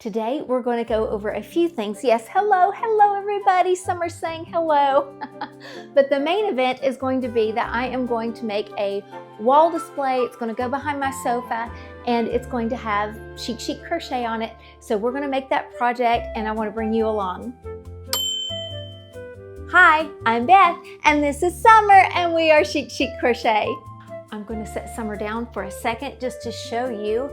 Today we're going to go over a few things. Yes, hello everybody. Summer's saying hello. But the main event is going to be that I am going to make a wall display. It's going to go behind my sofa and it's going to have Chic Crochet on it. So we're going to make that project and I want to bring you along. Hi, I'm Beth and this is Summer and we are Chic Crochet. I'm going to set Summer down for a second just to show you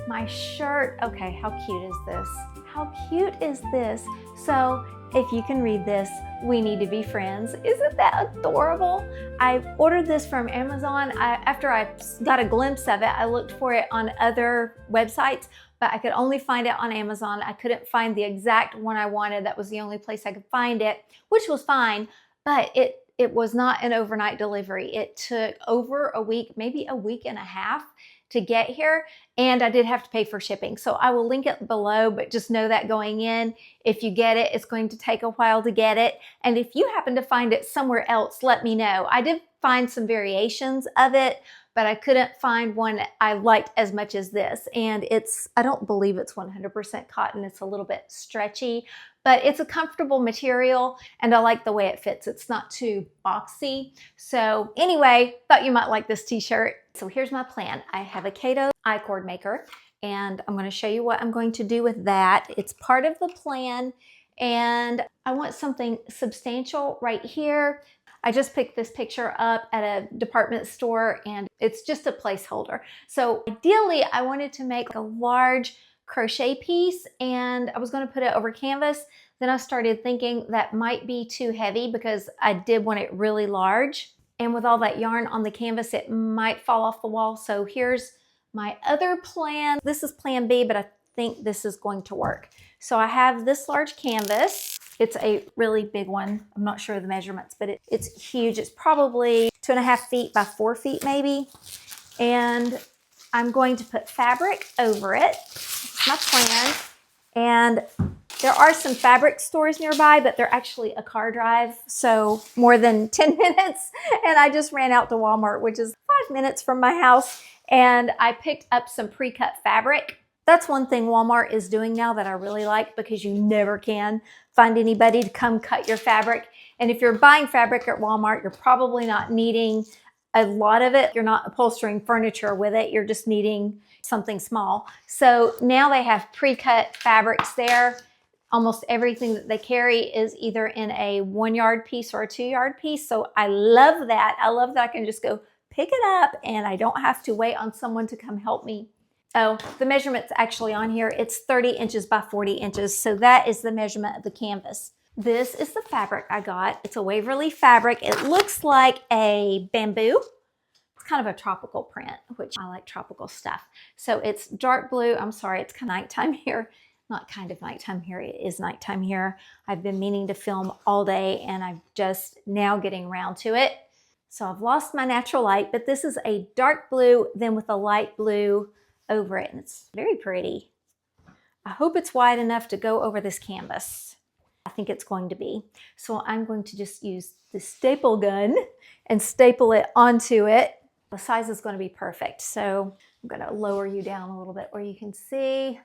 my shirt. Okay, how cute is this? How cute is this? So if you can read this, we need to be friends. Isn't that adorable? I ordered this from Amazon. After I got a glimpse of it, I looked for it on other websites, but I could only find it on Amazon. I couldn't find the exact one I wanted. That was the only place I could find it, which was fine, but it was not an overnight delivery. It took over a week, maybe a week and a half to get here, and I did have to pay for shipping. So I will link it below, but just know that going in, if you get it, it's going to take a while to get it. And if you happen to find it somewhere else, let me know. I did find some variations of it, but I couldn't find one I liked as much as this. And I don't believe it's 100% cotton. It's a little bit stretchy, but it's a comfortable material and I like the way it fits. It's not too boxy. So anyway, thought you might like this t-shirt. So here's my plan. I have a Caydo I-cord maker and I'm going to show you what I'm going to do with that. It's part of the plan and I want something substantial right here. I just picked this picture up at a department store and it's just a placeholder. So ideally I wanted to make a large crochet piece and I was going to put it over canvas. Then I started thinking that might be too heavy because I did want it really large. And with all that yarn on the canvas, it might fall off the wall. So here's my other plan. This is plan B, but I think this is going to work. So I have this large canvas. It's a really big one. I'm not sure of the measurements, but it's huge. It's probably 2.5 feet by 4 feet maybe. And I'm going to put fabric over it. That's my plan. And there are some fabric stores nearby, but they're actually a car drive, so more than 10 minutes. And I just ran out to Walmart, which is 5 minutes from my house, and I picked up some pre-cut fabric. That's one thing Walmart is doing now that I really like because you never can find anybody to come cut your fabric. And if you're buying fabric at Walmart, you're probably not needing a lot of it. You're not upholstering furniture with it. You're just needing something small. So now they have pre-cut fabrics there. Almost everything that they carry is either in a 1-yard piece or a 2-yard piece. So I love that. I love that I can just go pick it up and I don't have to wait on someone to come help me. Oh, the measurement's actually on here. It's 30 inches by 40 inches. So that is the measurement of the canvas. This is the fabric I got. It's a Waverly fabric. It looks like a bamboo. It's kind of a tropical print, which I like tropical stuff. So it's dark blue. I'm sorry, it's kind of nighttime here. Not kind of nighttime here, it is nighttime here. I've been meaning to film all day and I'm just now getting around to it. So I've lost my natural light, but this is a dark blue, then with a light blue over it. And it's very pretty. I hope it's wide enough to go over this canvas. I think it's going to be. So I'm going to just use the staple gun and staple it onto it. The size is going to be perfect. So I'm going to lower you down a little bit where you can see.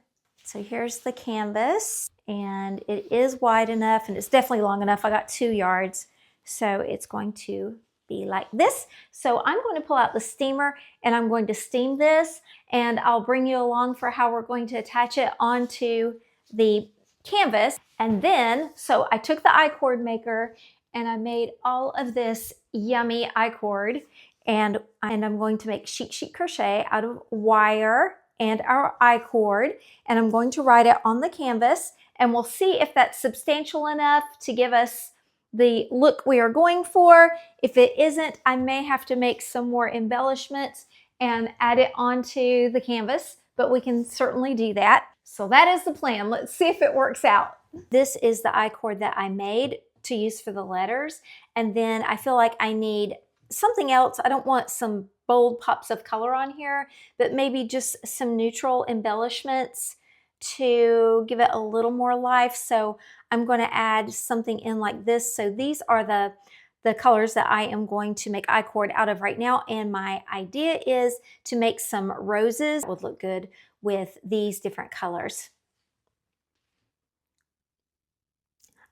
So here's the canvas and it is wide enough and it's definitely long enough. I got 2 yards. So it's going to be like this. So I'm going to pull out the steamer and I'm going to steam this and I'll bring you along for how we're going to attach it onto the canvas. And then, so I took the I-cord maker and I made all of this yummy I-cord and I'm going to make Chic Crochet out of wire and our I-cord, and I'm going to write it on the canvas, and we'll see if that's substantial enough to give us the look we are going for. If it isn't, I may have to make some more embellishments and add it onto the canvas, but we can certainly do that. So that is the plan. Let's see if it works out. This is the I-cord that I made to use for the letters, and then I feel like I need something else. I don't want some bold pops of color on here, but maybe just some neutral embellishments to give it a little more life. So I'm going to add something in like this. So these are the colors that I am going to make I-cord out of right now. And my idea is to make some roses. It would look good with these different colors.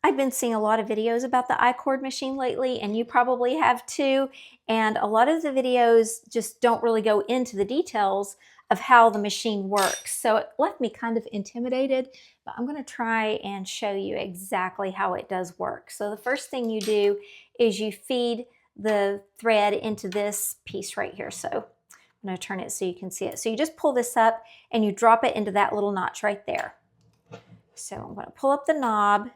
I've been seeing a lot of videos about the I-cord machine lately, and you probably have too. And a lot of the videos just don't really go into the details of how the machine works. So it left me kind of intimidated, but I'm going to try and show you exactly how it does work. So the first thing you do is you feed the thread into this piece right here. So I'm going to turn it so you can see it. So you just pull this up and you drop it into that little notch right there. So I'm going to pull up the knob,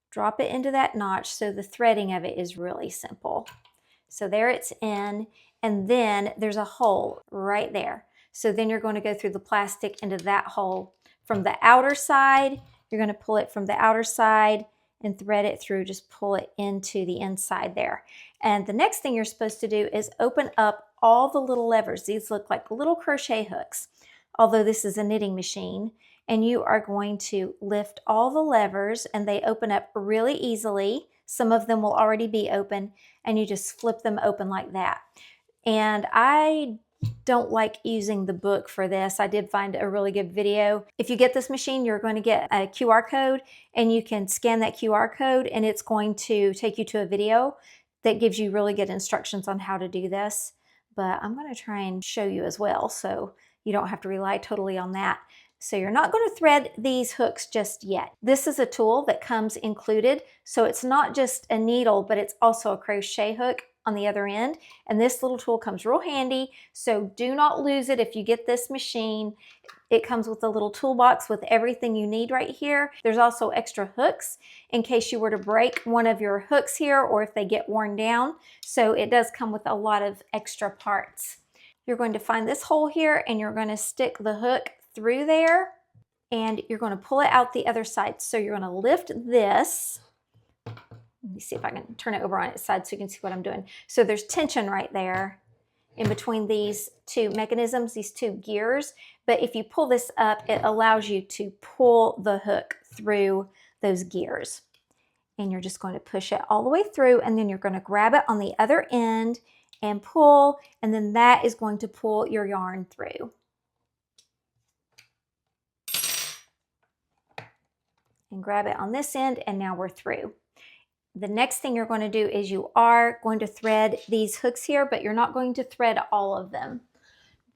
drop it into that notch, so the threading of it is really simple. So there it's in, and then there's a hole right there. So then you're going to go through the plastic into that hole. From the outer side, you're going to pull it from the outer side and thread it through, just pull it into the inside there. And the next thing you're supposed to do is open up all the little levers. These look like little crochet hooks, although this is a knitting machine. And you are going to lift all the levers, and they open up really easily. Some of them will already be open, and you just flip them open like that. And I don't like using the book for this. I did find a really good video. If you get this machine, you're going to get a QR code, and you can scan that QR code, and it's going to take you to a video that gives you really good instructions on how to do this. But I'm going to try and show you as well, so you don't have to rely totally on that. So you're not going to thread these hooks just yet. This is a tool that comes included. So it's not just a needle, but it's also a crochet hook on the other end. And this little tool comes real handy. So do not lose it if you get this machine. It comes with a little toolbox with everything you need right here. There's also extra hooks in case you were to break one of your hooks here, or if they get worn down. So it does come with a lot of extra parts. You're going to find this hole here, and you're going to stick the hook through there, and you're going to pull it out the other side. So you're going to lift this. Let me see if I can turn it over on its side so you can see what I'm doing. So there's tension right there in between these two mechanisms, these two gears. But if you pull this up, it allows you to pull the hook through those gears. And you're just going to push it all the way through, and then you're going to grab it on the other end and pull, and then that is going to pull your yarn through. And grab it on this end, and now we're through. The next thing you're going to do is you are going to thread these hooks here, but you're not going to thread all of them.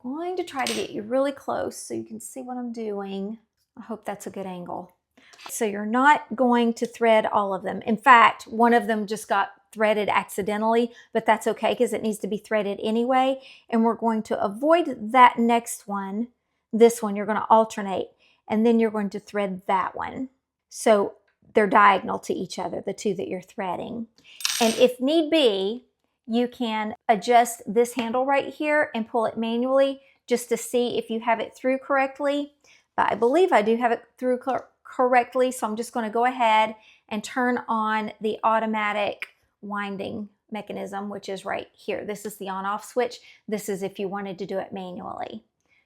I'm going to try to get you really close so you can see what I'm doing. I hope that's a good angle. So you're not going to thread all of them. In fact, one of them just got threaded accidentally, but that's okay because it needs to be threaded anyway. And we're going to avoid that next one. This one, you're going to alternate, and then you're going to thread that one. So they're diagonal to each other, the two that you're threading. And if need be, you can adjust this handle right here and pull it manually just to see if you have it through correctly. But I believe I do have it through correctly, so I'm just going to go ahead and turn on the automatic winding mechanism, which is right here. This is the on-off switch. This is if you wanted to do it manually.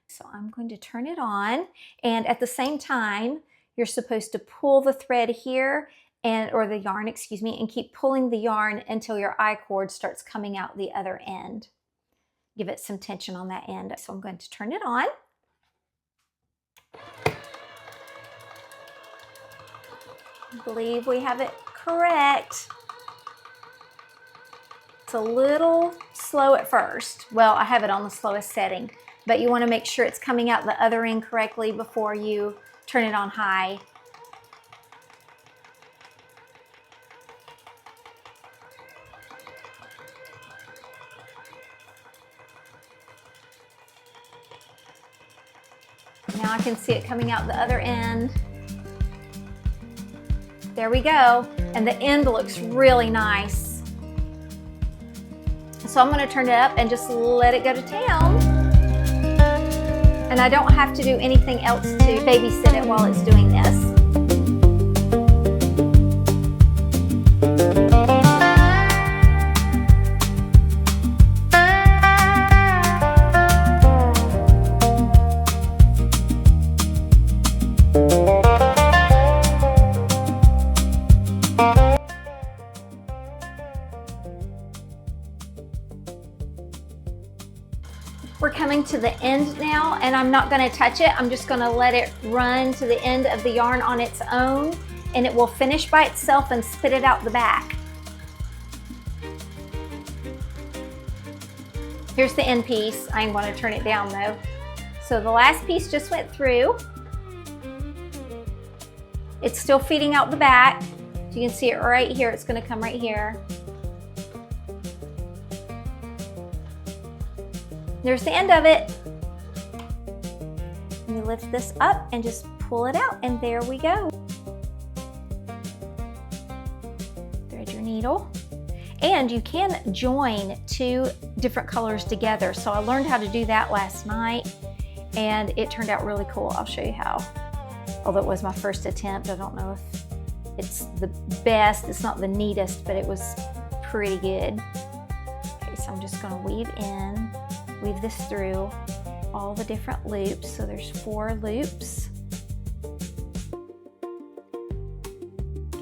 So I'm going to turn it on, and at the same time, you're supposed to pull the thread here, or the yarn, excuse me, and keep pulling the yarn until your I-cord starts coming out the other end. Give it some tension on that end. So I'm going to turn it on. I believe we have it correct. It's a little slow at first. Well, I have it on the slowest setting, but you want to make sure it's coming out the other end correctly before you turn it on high. Now I can see it coming out the other end. There we go. And the end looks really nice. So I'm going to turn it up and just let it go to town. And I don't have to do anything else to babysit it while it's doing this. We're coming to the end now, and I'm not going to touch it. I'm just going to let it run to the end of the yarn on its own, and it will finish by itself and spit it out the back. Here's the end piece. I'm going to turn it down though. So the last piece just went through. It's still feeding out the back. So you can see it right here. It's going to come right here. There's the end of it. And you lift this up and just pull it out, and there we go. Thread your needle. And you can join two different colors together. So I learned how to do that last night, and it turned out really cool. I'll show you how. Although it was my first attempt, I don't know if it's the best. It's not the neatest, but it was pretty good. Okay, so I'm just gonna weave this through all the different loops. So there's 4 loops.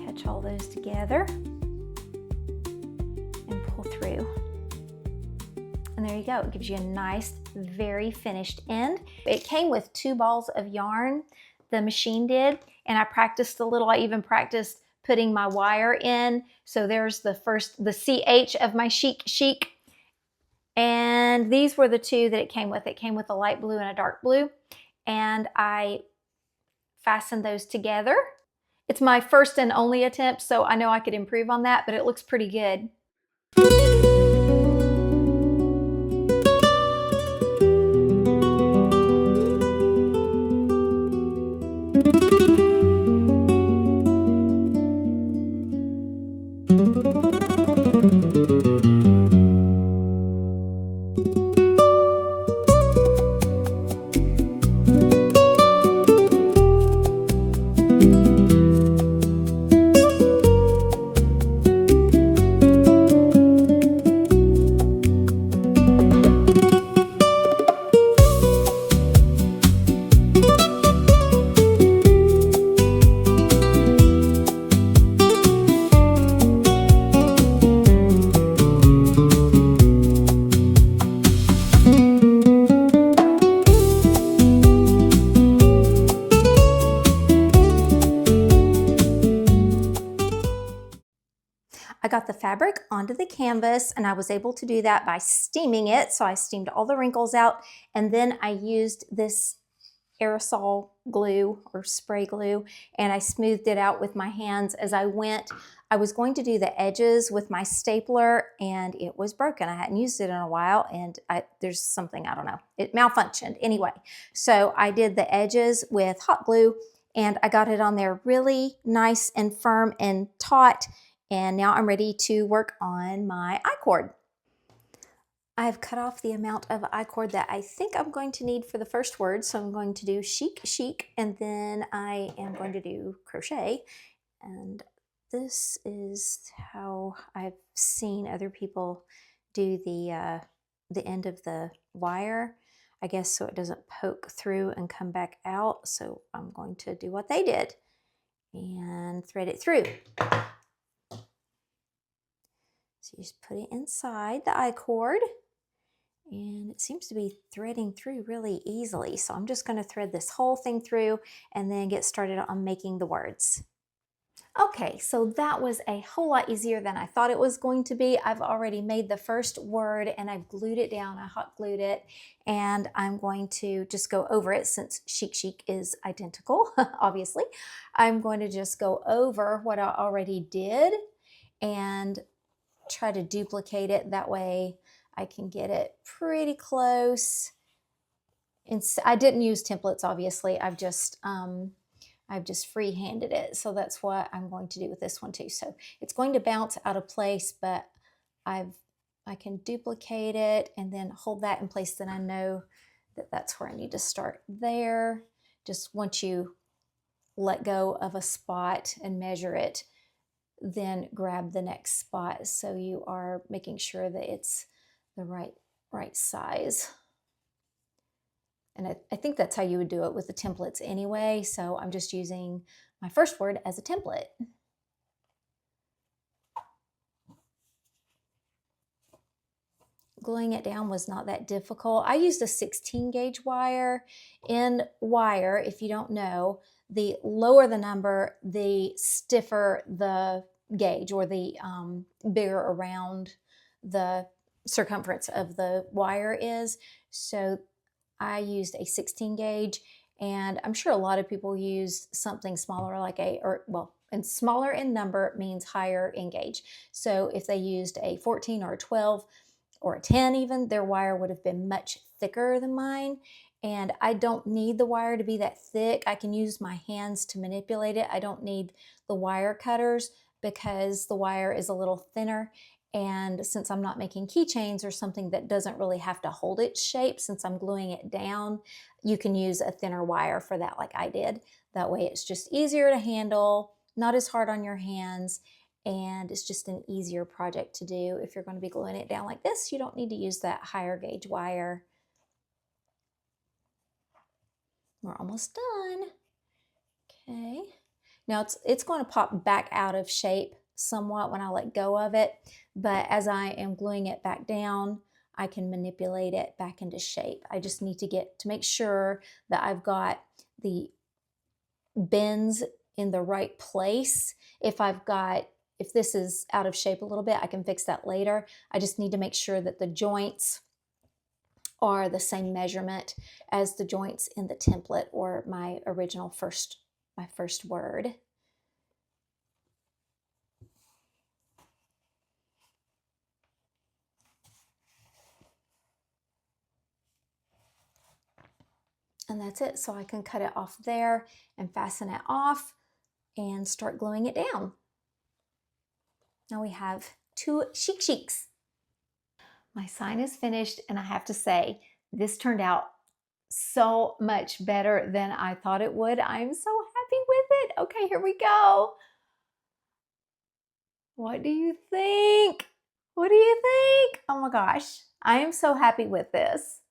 Catch all those together and pull through. And there you go. It gives you a nice, very finished end. It came with 2 balls of yarn, the machine did, and I practiced a little. I even practiced putting my wire in. So there's the CH of my Chic. And these were the 2 that it came with. It came with a light blue and a dark blue. And I fastened those together. It's my first and only attempt, so I know I could improve on that, but it looks pretty good. I got the fabric onto the canvas, and I was able to do that by steaming it. So I steamed all the wrinkles out, and then I used this aerosol glue or spray glue, and I smoothed it out with my hands as I went. I was going to do the edges with my stapler, and it was broken. I hadn't used it in a while, and there's something, I don't know, it malfunctioned anyway. So I did the edges with hot glue, and I got it on there really nice and firm and taut. And now I'm ready to work on my I-cord. I've cut off the amount of I-cord that I think I'm going to need for the first word. So I'm going to do chic, chic, and then I am going to do crochet. And this is how I've seen other people do the end of the wire, I guess, so it doesn't poke through and come back out. So I'm going to do what they did and thread it through. So you just put it inside the I-cord, and it seems to be threading through really easily. So I'm just going to thread this whole thing through and then get started on making the words. Okay, so that was a whole lot easier than I thought it was going to be. I've already made the first word, and I've glued it down. I hot glued it, and I'm going to just go over it since chic, chic is identical, obviously. I'm going to just go over what I already did and try to duplicate it. That way I can get it pretty close. And I didn't use templates, obviously. I've just free-handed it. So that's what I'm going to do with this one too. So it's going to bounce out of place, but I can duplicate it and then hold that in place. Then I know that that's where I need to start there. Just once you let go of a spot and measure it, then grab the next spot, so you are making sure that it's the right size. And I think that's how you would do it with the templates anyway, so I'm just using my first word as a template. Gluing it down was not that difficult. I used a 16 gauge wire. In wire, if you don't know, the lower the number, the stiffer the gauge, or the bigger around the circumference of the wire is. So I used a 16 gauge, and I'm sure a lot of people use something smaller, like and smaller in number means higher in gauge. So if they used a 14 or a 12 or a 10 even, their wire would have been much thicker than mine. And I don't need the wire to be that thick. I can use my hands to manipulate it. I don't need the wire cutters because the wire is a little thinner. And since I'm not making keychains or something that doesn't really have to hold its shape, since I'm gluing it down, you can use a thinner wire for that, like I did. That way it's just easier to handle, not as hard on your hands, and it's just an easier project to do. If you're going to be gluing it down like this, you don't need to use that higher gauge wire. We're almost done. Okay. Now it's going to pop back out of shape somewhat when I let go of it, but as I am gluing it back down, I can manipulate it back into shape. I just need to make sure that I've got the bends in the right place. If this is out of shape a little bit, I can fix that later. I just need to make sure that the joints are the same measurement as the joints in the template or my original my first word. And that's it. So I can cut it off there and fasten it off and start gluing it down. Now we have 2 Chic Chics. My sign is finished, and I have to say, this turned out so much better than I thought it would. I'm so happy with it. Okay, here we go. What do you think? What do you think? Oh my gosh, I am so happy with this.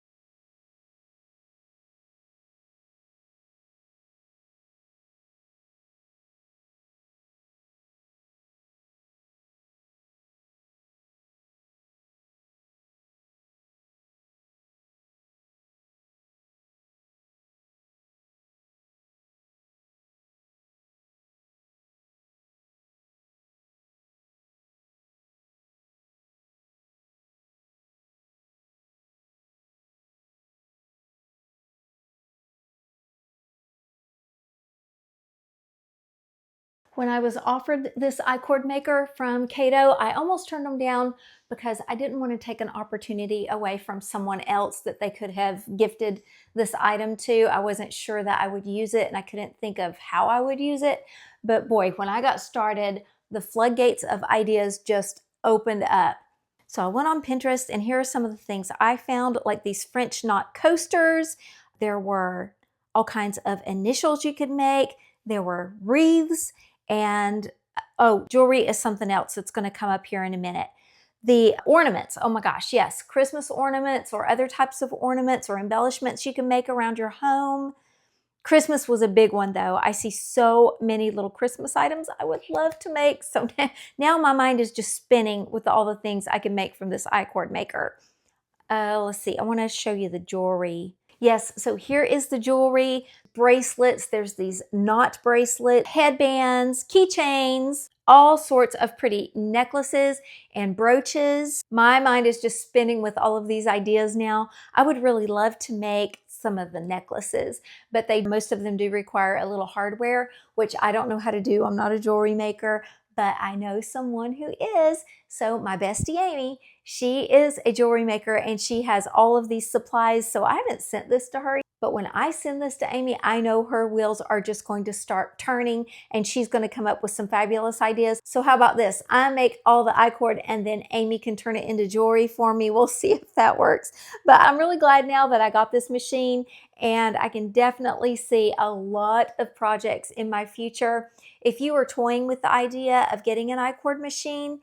When I was offered this I-cord maker from Caydo, I almost turned them down because I didn't want to take an opportunity away from someone else that they could have gifted this item to. I wasn't sure that I would use it, and I couldn't think of how I would use it. But boy, when I got started, the floodgates of ideas just opened up. So I went on Pinterest, and here are some of the things I found, like these French knot coasters. There were all kinds of initials you could make. There were wreaths. And oh, jewelry is something else that's going to come up here in a minute. The ornaments, oh my gosh, yes, Christmas ornaments or other types of ornaments or embellishments you can make around your home. Christmas was a big one though. I see so many little Christmas items I would love to make. So now my mind is just spinning with all the things I can make from this I-cord maker. Let's see, I want to show you the jewelry. Yes, so here is the jewelry, bracelets. There's these knot bracelets, headbands, keychains, all sorts of pretty necklaces and brooches. My mind is just spinning with all of these ideas now. I would really love to make some of the necklaces, but most of them do require a little hardware, which I don't know how to do. I'm not a jewelry maker, but I know someone who is. So my bestie Amy, she is a jewelry maker and she has all of these supplies. So I haven't sent this to her, but when I send this to Amy, I know her wheels are just going to start turning and she's going to come up with some fabulous ideas. So how about this? I make all the I-cord and then Amy can turn it into jewelry for me. We'll see if that works. But I'm really glad now that I got this machine, and I can definitely see a lot of projects in my future. If you are toying with the idea of getting an I-cord machine,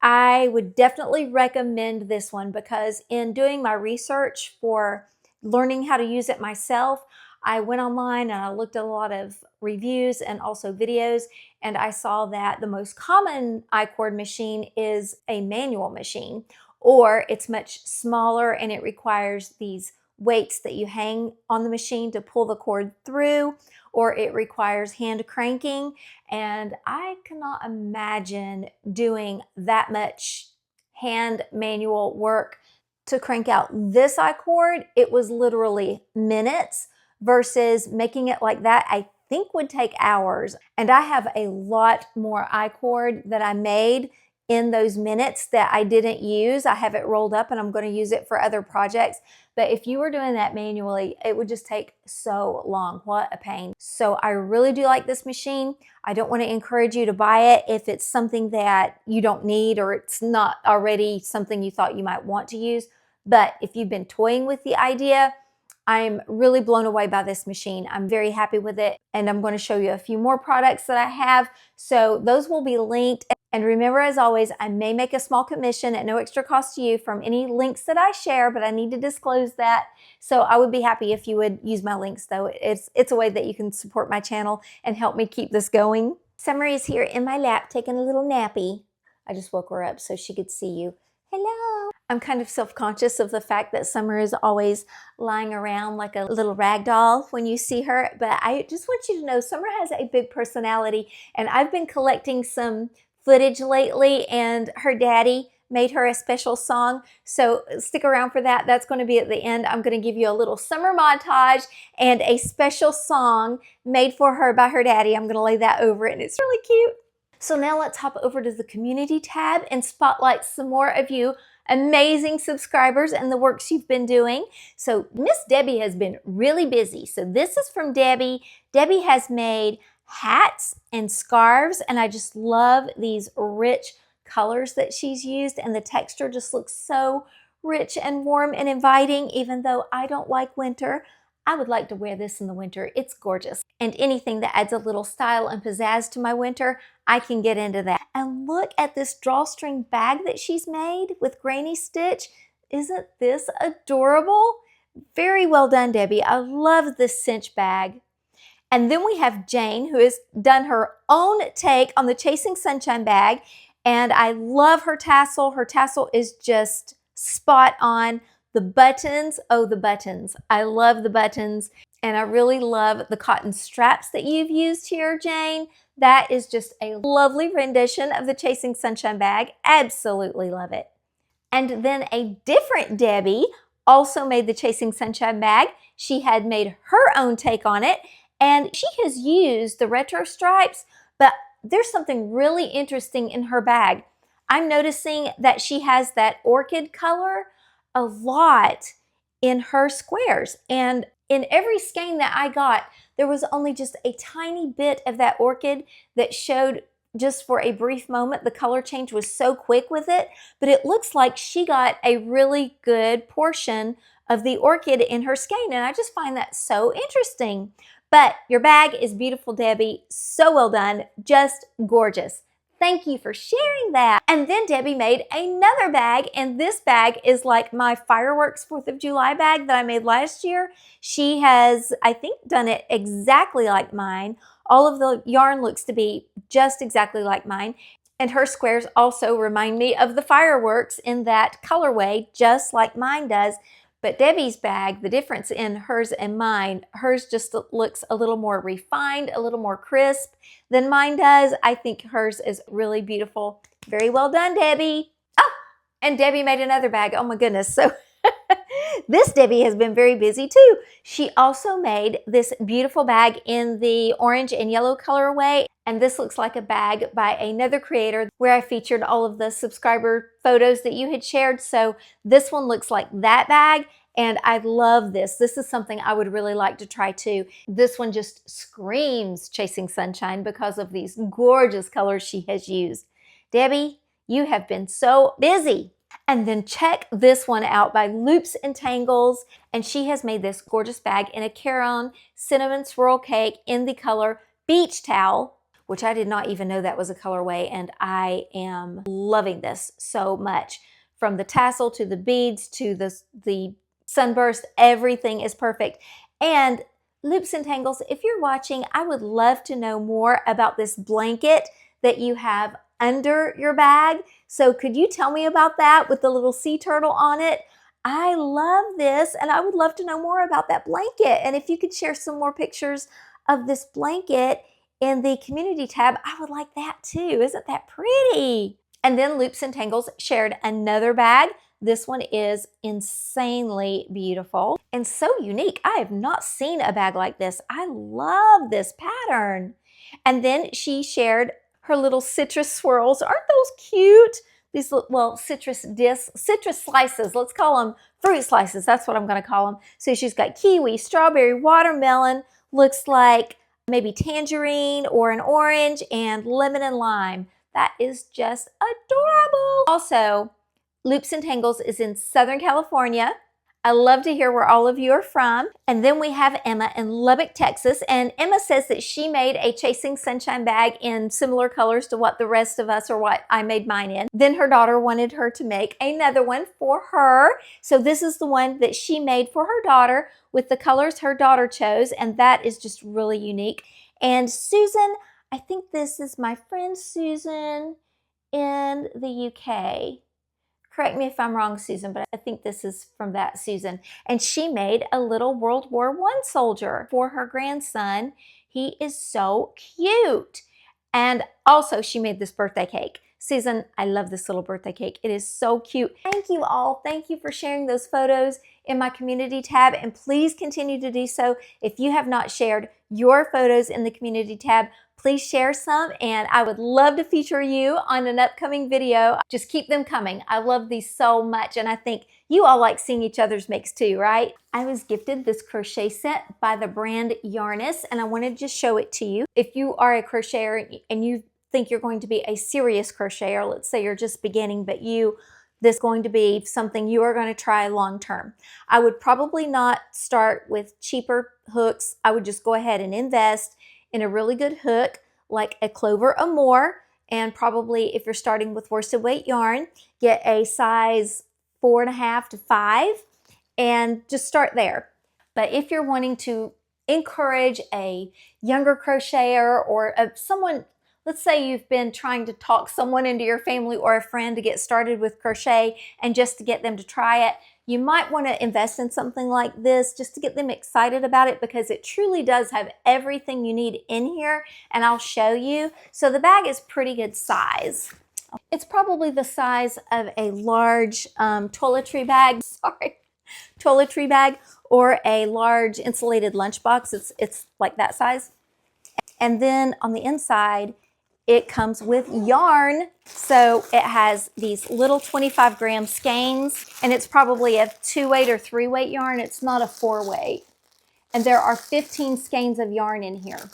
I would definitely recommend this one, because in doing my research for learning how to use it myself, I went online and I looked at a lot of reviews and also videos, and I saw that the most common I-cord machine is a manual machine, or it's much smaller and it requires these weights that you hang on the machine to pull the cord through, or it requires hand cranking. And I cannot imagine doing that much hand manual work to crank out this I-cord. It was literally minutes versus making it like that, I think would take hours. And I have a lot more I-cord that I made in those minutes that I didn't use. I have it rolled up and I'm going to use it for other projects. But if you were doing that manually, it would just take so long. What a pain. So I really do like this machine. I don't want to encourage you to buy it if it's something that you don't need or it's not already something you thought you might want to use. But if you've been toying with the idea, I'm really blown away by this machine. I'm very happy with it, and I'm going to show you a few more products that I have. So those will be linked. And remember, as always, I may make a small commission at no extra cost to you from any links that I share, but I need to disclose that. So I would be happy if you would use my links, though. It's a way that you can support my channel and help me keep this going. Summer is here in my lap taking a little nappy. I just woke her up so she could see you. Hello. I'm kind of self-conscious of the fact that Summer is always lying around like a little rag doll when you see her, but I just want you to know Summer has a big personality, and I've been collecting some footage lately, and her daddy made her a special song, so stick around for that. That's going to be at the end. I'm going to give you a little summer montage and a special song made for her by her daddy. I'm going to lay that over it, and it's really cute. So now let's hop over to the community tab and spotlight some more of you amazing subscribers and the works you've been doing. So Miss Debbie has been really busy. So this is from Debbie. Debbie has made hats and scarves, and I just love these rich colors that she's used, and the texture just looks so rich and warm and inviting. Even though I don't like winter, I would like to wear this in the winter. It's gorgeous. And anything that adds a little style and pizzazz to my winter, I can get into that. And look at this drawstring bag that she's made with granny stitch. Isn't this adorable? Very well done, Debbie. I love this cinch bag. And then we have Jane, who has done her own take on the Chasing Sunshine bag. And I love her tassel. Her tassel is just spot on. The buttons, oh, the buttons. I love the buttons. And I really love the cotton straps that you've used here, Jane. That is just a lovely rendition of the Chasing Sunshine bag. Absolutely love it. And then a different Debbie also made the Chasing Sunshine bag. She had made her own take on it. And she has used the retro stripes, but there's something really interesting in her bag. I'm noticing that she has that orchid color a lot in her squares. And in every skein that I got, there was only just a tiny bit of that orchid that showed just for a brief moment. The color change was so quick with it, but it looks like she got a really good portion of the orchid in her skein, and I just find that so interesting. But your bag is beautiful, Debbie. So well done. Just gorgeous. Thank you for sharing that. And then Debbie made another bag, and this bag is like my fireworks 4th of July bag that I made last year. She has, I think, done it exactly like mine. All of the yarn looks to be just exactly like mine. And her squares also remind me of the fireworks in that colorway, just like mine does. But Debbie's bag, the difference in hers and mine, hers just looks a little more refined, a little more crisp than mine does. I think hers is really beautiful. Very well done, Debbie. Oh, and Debbie made another bag. Oh my goodness. So this Debbie has been very busy too. She also made this beautiful bag in the orange and yellow colorway. And this looks like a bag by another creator where I featured all of the subscriber photos that you had shared. So this one looks like that bag. And I love this. This is something I would really like to try too. This one just screams Chasing Sunshine because of these gorgeous colors she has used. Debbie, you have been so busy. And then check this one out by Loops and Tangles. And she has made this gorgeous bag in a Caron cinnamon swirl cake in the color Beach Towel, which I did not even know that was a colorway. And I am loving this so much. From the tassel to the beads to the sunburst, everything is perfect. And Loops and Tangles, if you're watching, I would love to know more about this blanket that you have under your bag. So could you tell me about that with the little sea turtle on it? I love this, and I would love to know more about that blanket. And if you could share some more pictures of this blanket in the community tab, I would like that too. Isn't that pretty? And then Loops and Tangles shared another bag. This one is insanely beautiful and so unique. I have not seen a bag like this. I love this pattern. And then she shared her little citrus swirls. Aren't those cute? These, well, citrus discs, citrus slices. Let's call them fruit slices. That's what I'm going to call them. So she's got kiwi, strawberry, watermelon, looks like maybe tangerine or an orange, and lemon and lime. That is just adorable. Also, Loops and Tangles is in Southern California. I love to hear where all of you are from. And then we have Emma in Lubbock, Texas. And Emma says that she made a Chasing Sunshine bag in similar colors to what the rest of us or what I made mine in. Then her daughter wanted her to make another one for her. So this is the one that she made for her daughter with the colors her daughter chose. And that is just really unique. And Susan, I think this is my friend Susan in the UK. Correct me if I'm wrong, Susan, but I think this is from that Susan. And she made a little World War I soldier for her grandson. He is so cute. And also she made this birthday cake. Susan, I love this little birthday cake. It is so cute. Thank you all. Thank you for sharing those photos in my community tab. And please continue to do so. If you have not shared your photos in the community tab, please share some, and I would love to feature you on an upcoming video. Just keep them coming. I love these so much, and I think you all like seeing each other's makes too, right? I was gifted this crochet set by the brand Yarnus, and I wanted to just show it to you. If you are a crocheter and you think you're going to be a serious crocheter, let's say you're just beginning, but this is going to be something you are going to try long term. I would probably not start with cheaper hooks. I would just go ahead and invest in a really good hook like a Clover Amour, and probably if you're starting with worsted weight yarn, get a size 4.5 to 5 and just start there. But if you're wanting to encourage a younger crocheter or someone, let's say you've been trying to talk someone into your family or a friend to get started with crochet and just to get them to try it, you might want to invest in something like this just to get them excited about it, because it truly does have everything you need in here, and I'll show you. So the bag is pretty good size. It's probably the size of a large toiletry bag, toiletry bag, or a large insulated lunchbox. It's like that size. And then on the inside, it comes with yarn. So it has these little 25-gram skeins, and it's probably a 2-weight or 3-weight yarn. It's not a 4-weight. And there are 15 skeins of yarn in here.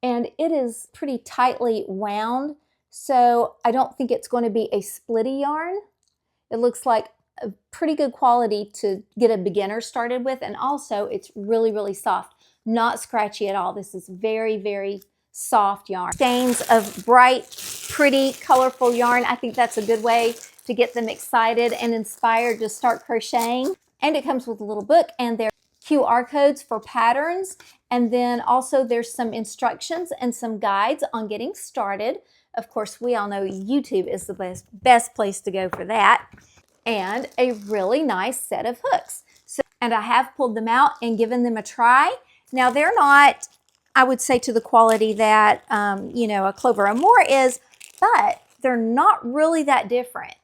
And it is pretty tightly wound, so I don't think it's going to be a splitty yarn. It looks like a pretty good quality to get a beginner started with, and also it's really, really soft. Not scratchy at all. This is very, very soft yarn. Skeins of bright, pretty, colorful yarn. I think that's a good way to get them excited and inspired to start crocheting. And it comes with a little book, and there are QR codes for patterns. And then also there's some instructions and some guides on getting started. Of course, we all know YouTube is the best place to go for that. And a really nice set of hooks. And I have pulled them out and given them a try. Now they're not, I would say, to the quality that, a Clover Amour is, but they're not really that different.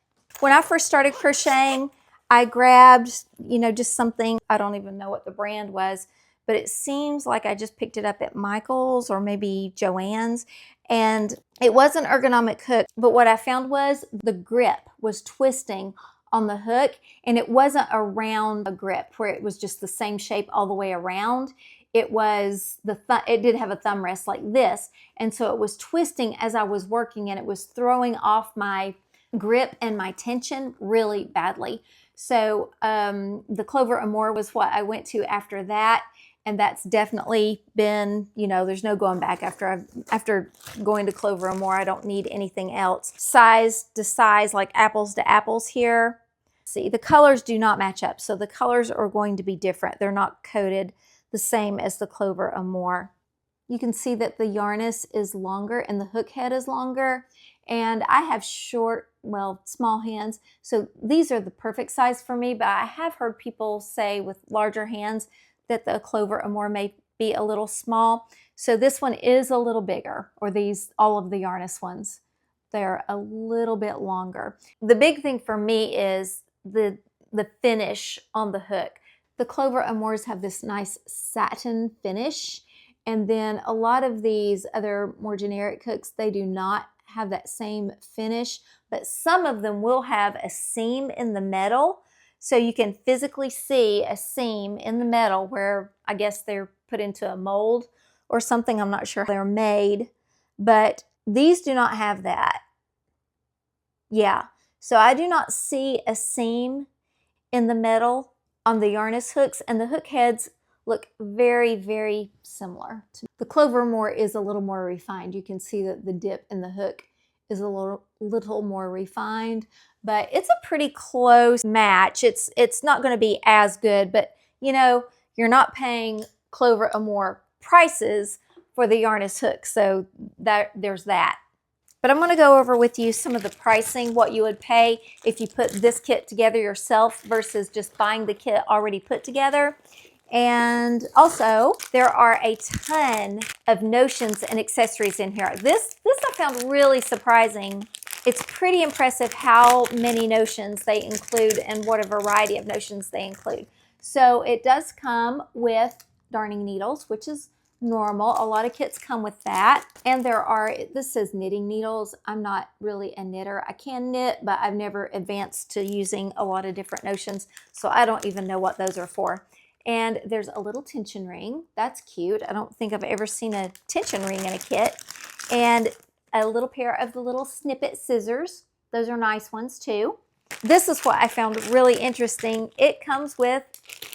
When I first started crocheting, I grabbed, just something, I don't even know what the brand was, but it seems like I just picked it up at Michael's or maybe Joann's, and it was an ergonomic hook, but what I found was the grip was twisting on the hook, and it wasn't a round grip where it was just the same shape all the way around. It was it did have a thumb rest like this, and so it was twisting as I was working, and it was throwing off my grip and my tension really badly. So the Clover Amour was what I went to after that, and that's definitely been, there's no going back after going to Clover Amour. I don't need anything else. Size to size, like apples to apples here. See, the colors do not match up, so the colors are going to be different. They're not coated the same as the Clover Amour. You can see that the Yarnus is longer and the hook head is longer, and I have short well, small hands. So these are the perfect size for me, but I have heard people say with larger hands that the Clover Amour may be a little small. So this one is a little bigger, or these, all of the Yarnest ones. They're a little bit longer. The big thing for me is the finish on the hook. The Clover Amours have this nice satin finish, and then a lot of these other more generic hooks, they do not have that same finish, but some of them will have a seam in the metal, so you can physically see a seam in the metal where I guess they're put into a mold or something. I'm not sure how they're made, but these do not have that. Yeah, so I do not see a seam in the metal on the Yarnest hooks, and the hook heads look very, very similar. The Clover Amour is a little more refined. You can see that the dip in the hook is a little more refined, but it's a pretty close match. It's not going to be as good, but you know, you're not paying Clover Amour prices for the Yarnest hook, so there's that. But I'm going to go over with you some of the pricing, what you would pay if you put this kit together yourself versus just buying the kit already put together. And also, there are a ton of notions and accessories in here. This I found really surprising. It's pretty impressive how many notions they include and what a variety of notions they include. So it does come with darning needles, which is normal. A lot of kits come with that. And there are, this says knitting needles. I'm not really a knitter. I can knit, but I've never advanced to using a lot of different notions, so I don't even know what those are for. And there's a little tension ring. That's cute. I don't think I've ever seen a tension ring in a kit. And a little pair of the little snippet scissors. Those are nice ones too. This is what I found really interesting. It comes with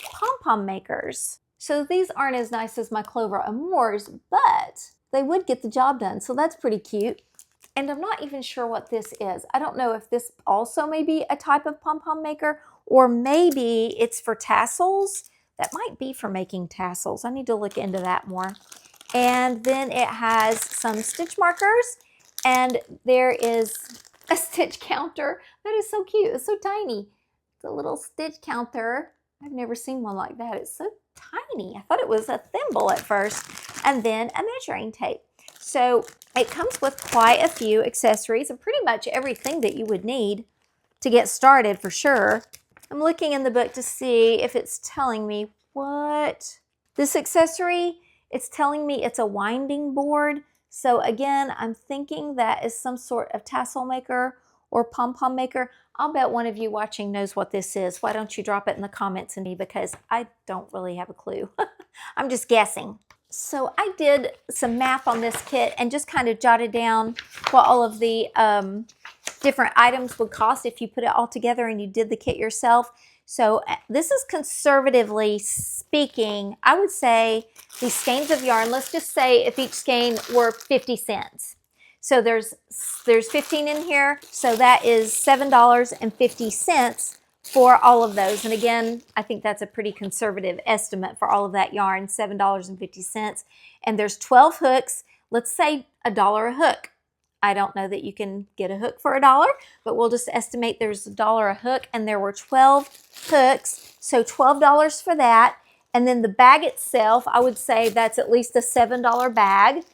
pom-pom makers. So these aren't as nice as my Clover Amours, but they would get the job done. So that's pretty cute. And I'm not even sure what this is. I don't know if this also may be a type of pom-pom maker, or maybe it's for tassels. That might be for making tassels. I need to look into that more. And then it has some stitch markers, and there is a stitch counter. That is so cute. It's so tiny. It's a little stitch counter. I've never seen one like that. It's so tiny. I thought it was a thimble at first. And then a measuring tape. So it comes with quite a few accessories and pretty much everything that you would need to get started for sure. I'm looking in the book to see if it's telling me what this accessory, it's telling me it's a winding board. So again, I'm thinking that is some sort of tassel maker or pom-pom maker. I'll bet one of you watching knows what this is. Why don't you drop it in the comments to me, because I don't really have a clue. I'm just guessing. So I did some math on this kit and just kind of jotted down what all of the different items would cost if you put it all together and you did the kit yourself. So this is, conservatively speaking, I would say these skeins of yarn, let's just say if each skein were 50 cents. So there's 15 in here, so that is $7.50 for all of those. And again, I think that's a pretty conservative estimate for all of that yarn, $7.50. And there's 12 hooks. Let's say $1 a hook. I don't know that you can get a hook for $1, but we'll just estimate there's $1 a hook, and there were 12 hooks, so $12 for that. And then the bag itself, I would say that's at least a $7 bag.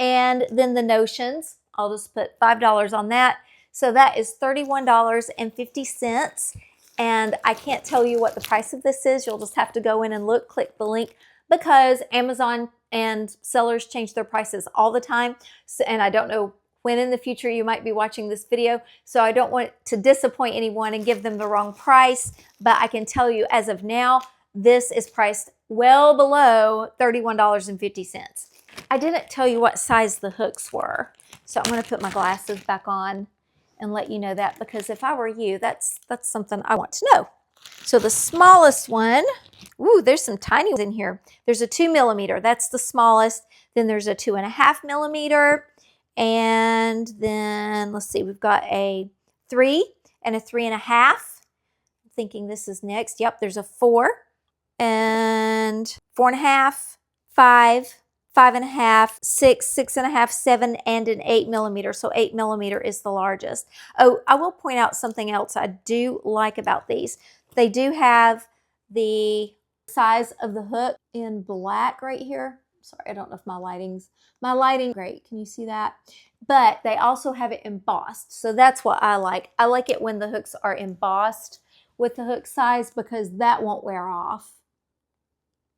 And then the notions, I'll just put $5 on that. So that is $31.50. And I can't tell you what the price of this is. You'll just have to go in and look, click the link, because Amazon and sellers change their prices all the time. So, and I don't know when in the future you might be watching this video, so I don't want to disappoint anyone and give them the wrong price. But I can tell you as of now, this is priced well below $31.50. I didn't tell you what size the hooks were, so I'm going to put my glasses back on and let you know that, because if I were you, that's something I want to know. So the smallest one, ooh, there's some tiny ones in here. There's a 2 millimeter, that's the smallest. Then there's a 2.5 millimeter, and then let's see, we've got a 3 and a 3.5. I'm thinking this is next. Yep, there's a 4 and 4.5, 5, 5.5, 6, 6.5, 7, and an 8mm. So 8mm is the largest. Oh, I will point out something else I do like about these. They do have the size of the hook in black right here. Sorry, I don't know if my lighting great. Can you see that? But they also have it embossed. So that's what I like. I like it when the hooks are embossed with the hook size because that won't wear off.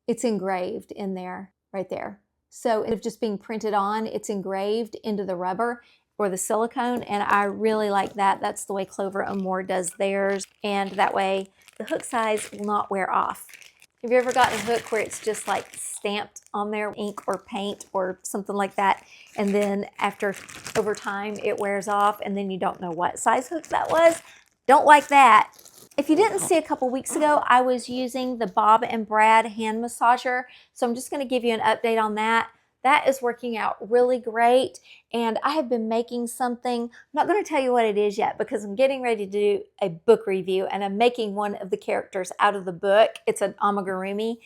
It's engraved in there, right there. So instead of just being printed on, it's engraved into the rubber or the silicone, and I really like that. That's the way Clover & More does theirs, and that way the hook size will not wear off. Have you ever gotten a hook where it's just like stamped on there, ink or paint or something like that, and then over time it wears off and then you don't know what size hook that was? Don't like that. If you didn't see a couple weeks ago, I was using the Bob and Brad hand massager. So I'm just going to give you an update on that. That is working out really great. And I have been making something. I'm not going to tell you what it is yet because I'm getting ready to do a book review and I'm making one of the characters out of the book. It's an amigurumi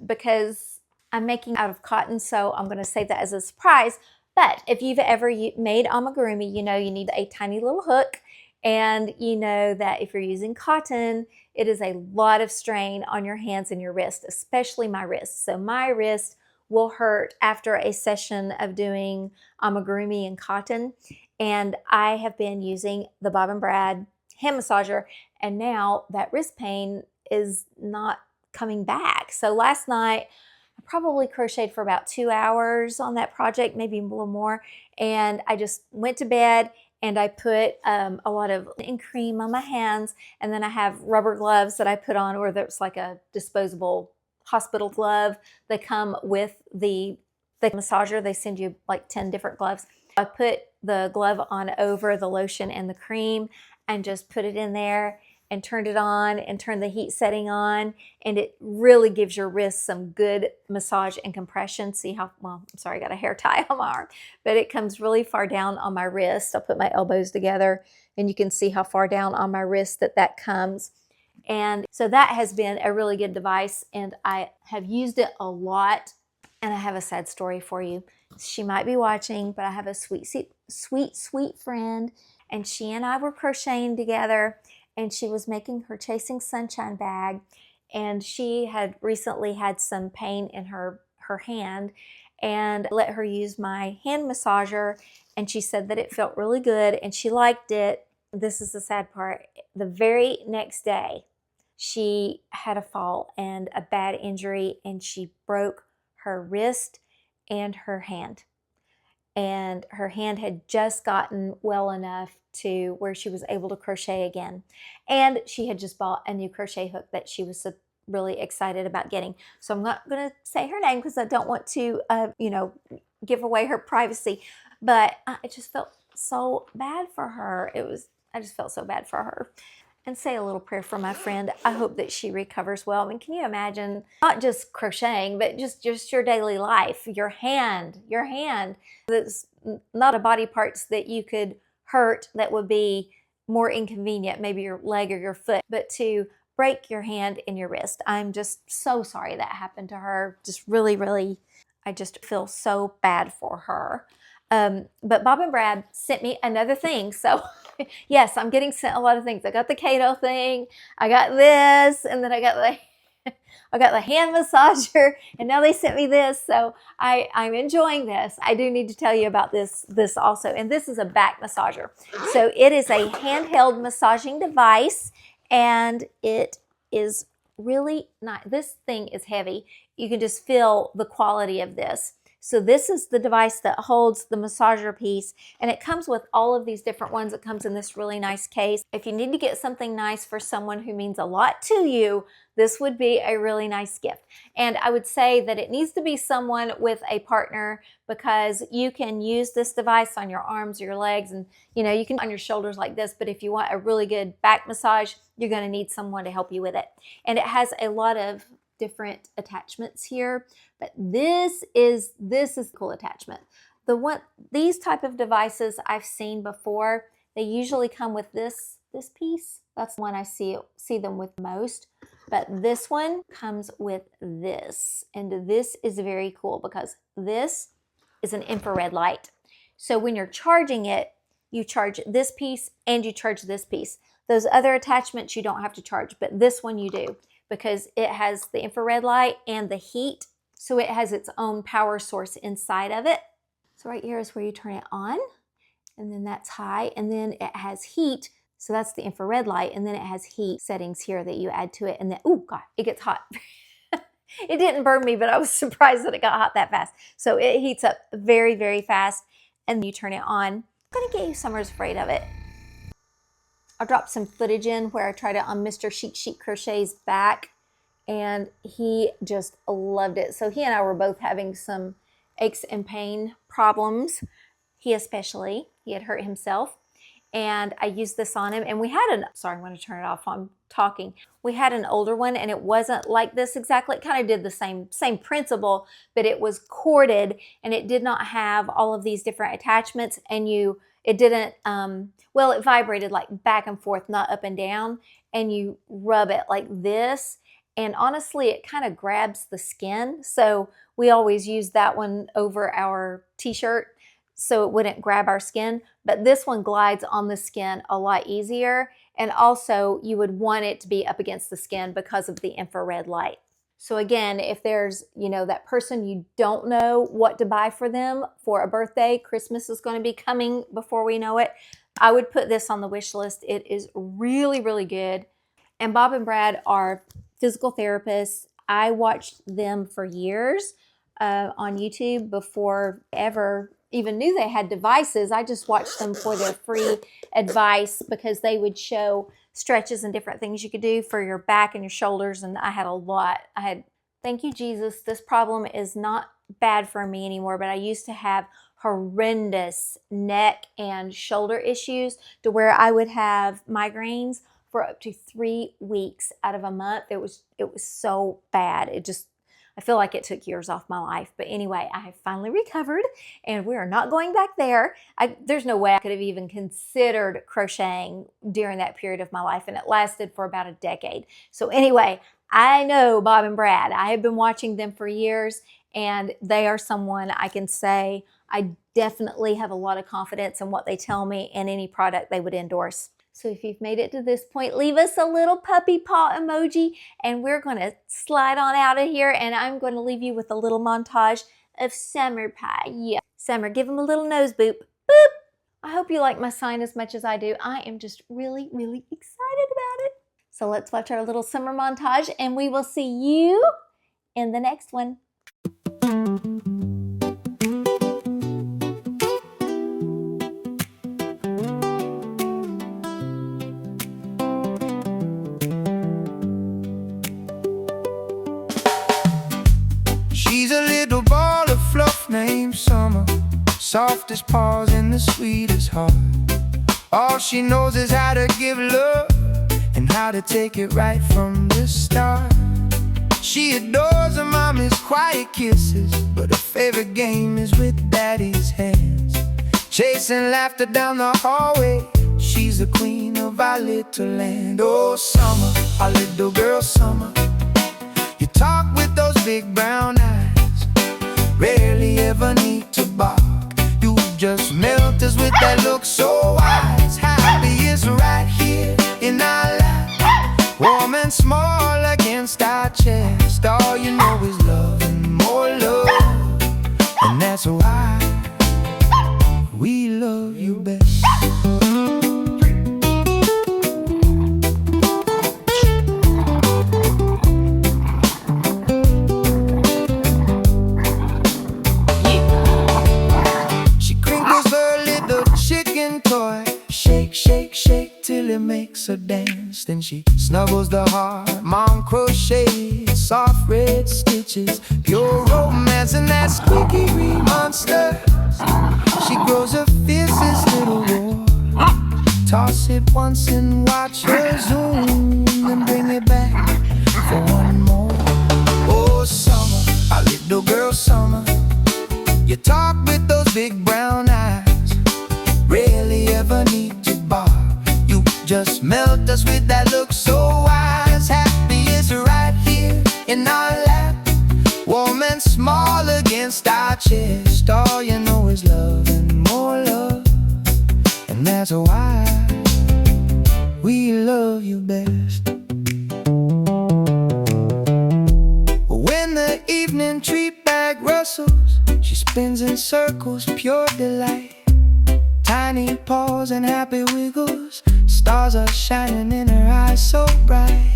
because I'm making out of cotton. So I'm going to save that as a surprise. But if you've ever made amigurumi, you know you need a tiny little hook. And you know that if you're using cotton, it is a lot of strain on your hands and your wrist, especially my wrist. So my wrist will hurt after a session of doing amigurumi and cotton. And I have been using the Bob and Brad hand massager, and now that wrist pain is not coming back. So last night, I probably crocheted for about 2 hours on that project, maybe a little more. And I just went to bed and I put a lot of cream on my hands. And then I have rubber gloves that I put on, or there's like a disposable hospital glove. They come with the massager. They send you like 10 different gloves. I put the glove on over the lotion and the cream and just put it in there and turned it on and turned the heat setting on, and it really gives your wrists some good massage and compression. See how, well, I'm sorry, I got a hair tie on my arm, but it comes really far down on my wrist. I'll put my elbows together and you can see how far down on my wrist that comes. And so that has been a really good device, and I have used it a lot. And I have a sad story for you. She might be watching, but I have a sweet friend, and she and I were crocheting together, and she was making her Chasing Sunshine bag, and she had recently had some pain in her hand, and I let her use my hand massager, and she said that it felt really good and she liked it. This is the sad part. The very next day, she had a fall and a bad injury, and she broke her wrist and her hand. And her hand had just gotten well enough to where she was able to crochet again. And she had just bought a new crochet hook that she was really excited about getting. So I'm not going to say her name because I don't want to, give away her privacy. But I just felt so bad for her. I just felt so bad for her. And say a little prayer for my friend. I hope that she recovers well. I mean, can you imagine not just crocheting, but just your daily life, your hand. That's not a body parts that you could hurt that would be more inconvenient, maybe your leg or your foot, but to break your hand and your wrist. I'm just so sorry that happened to her. Just really, I just feel so bad for her. But Bob and Brad sent me another thing. So yes, I'm getting sent a lot of things. I got the Caydo thing, I got this, and then I got the hand massager, and now they sent me this. So I'm enjoying this. I do need to tell you about this also. And this is a back massager. So it is a handheld massaging device, and it is really nice. This thing is heavy. You can just feel the quality of this. So this is the device that holds the massager piece, and it comes with all of these different ones. It comes in this really nice case. If you need to get something nice for someone who means a lot to you, this would be a really nice gift. And I would say that it needs to be someone with a partner, because you can use this device on your arms, your legs, and you can on your shoulders like this. But if you want a really good back massage, you're going to need someone to help you with it. And it has a lot of different attachments here, but this is a cool attachment. These type of devices I've seen before. They usually come with this piece. That's the one I see them with most. But this one comes with this, and this is very cool because this is an infrared light. So when you're charging it, you charge this piece and you charge this piece. Those other attachments you don't have to charge, but this one you do because it has the infrared light and the heat. So it has its own power source inside of it. So right here is where you turn it on, and then that's high, and then it has heat. So that's the infrared light, and then it has heat settings here that you add to it, and then, oh God, it gets hot. It didn't burn me, but I was surprised that it got hot that fast. So it heats up very, very fast, and you turn it on. I'm gonna get you Summer's afraid of it. I'll drop some footage in where I tried it on Mr. Chic Crochet's back, and he just loved it. So he and I were both having some aches and pain problems. He especially, he had hurt himself. And I used this on him, and we had sorry, I'm going to turn it off while I'm talking. We had an older one, and it wasn't like this exactly. It kind of did the same principle, but it was corded, and it did not have all of these different attachments, and it didn't, well, it vibrated like back and forth, not up and down, and you rub it like this, and honestly, it kind of grabs the skin, so we always use that one over our t-shirt, so it wouldn't grab our skin, but this one glides on the skin a lot easier, and also you would want it to be up against the skin because of the infrared light. So again, if there's, that person you don't know what to buy for them for a birthday, Christmas is going to be coming before we know it, I would put this on the wish list. It is really, really good. And Bob and Brad are physical therapists. I watched them for years on YouTube before ever even knew they had devices. I just watched them for their free advice because they would show stretches and different things you could do for your back and your shoulders, and I had a lot. Thank you, Jesus, this problem is not bad for me anymore, but I used to have horrendous neck and shoulder issues to where I would have migraines for up to 3 weeks out of a month. It was so bad. I feel like it took years off my life. But anyway, I have finally recovered, and we are not going back there. There's no way I could have even considered crocheting during that period of my life, and it lasted for about a decade. So anyway, I know Bob and Brad. I have been watching them for years, and they are someone I can say I definitely have a lot of confidence in what they tell me and any product they would endorse. So if you've made it to this point, leave us a little puppy paw emoji, and we're going to slide on out of here, and I'm going to leave you with a little montage of Summer Pie. Yeah, Summer, give him a little nose boop. Boop! I hope you like my sign as much as I do. I am just really, really excited about it. So let's watch our little summer montage, and we will see you in the next one. She's a little ball of fluff named Summer, softest paws and the sweetest heart. All she knows is how to give love and how to take it right from the start. She adores her mommy's quiet kisses, but her favorite game is with daddy's hands. Chasing laughter down the hallway, she's the queen of our little land. Oh, Summer, our little girl Summer, you talk with those big brown eyes, rarely ever need to bark. You just melt us with that look so wise. Happy is right here in our life, warm and small against our chest. All you know is love and more love, and that's why we love you best. Till it makes her dance. Then she snuggles the heart Mom crocheted, soft red stitches, pure romance and that squeaky green monster. She grows her fiercest little war. Toss it once and watch her zoom, then bring it back for one more. Oh, Summer, our little girl Summer, you talk with those big brown eyes, rarely ever need to bark. Just melt us with that look so wise. Happy is that's why we love you best. When the evening tree bag rustles, she spins in circles, pure delight. Tiny paws and happy wiggles, stars are shining in her eyes so bright.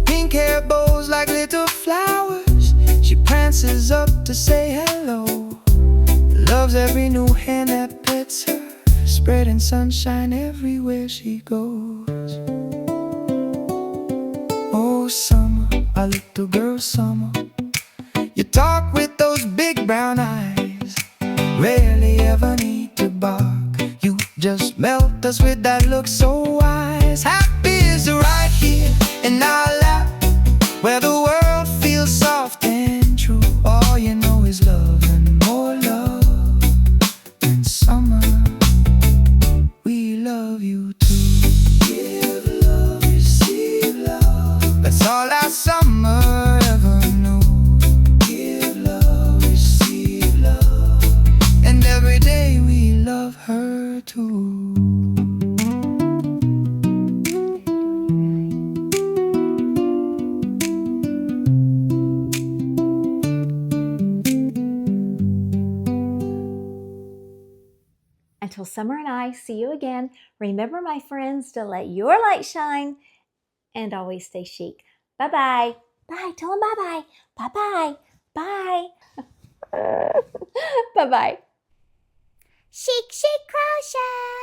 Pink hair bows like little flowers, she prances up to say hello. Loves every new hand that pets her, spreading sunshine everywhere she goes. Oh summer, our little girl summer, you talk with those big brown eyes, rarely ever need to bark. You just melt us with that look so wise. Happy is right here in our lap, where the world feels soft and true. All you know is love and more love. And summer, we love you too. Give love, receive love, that's all our summer ever knew. Give love, receive love, and every day we love her too. Until Summer and I see you again, remember, my friends, to let your light shine and always stay chic. Bye-bye. Bye. Tell them bye-bye. Bye-bye. Bye. Bye-bye. Chic, chic crochet.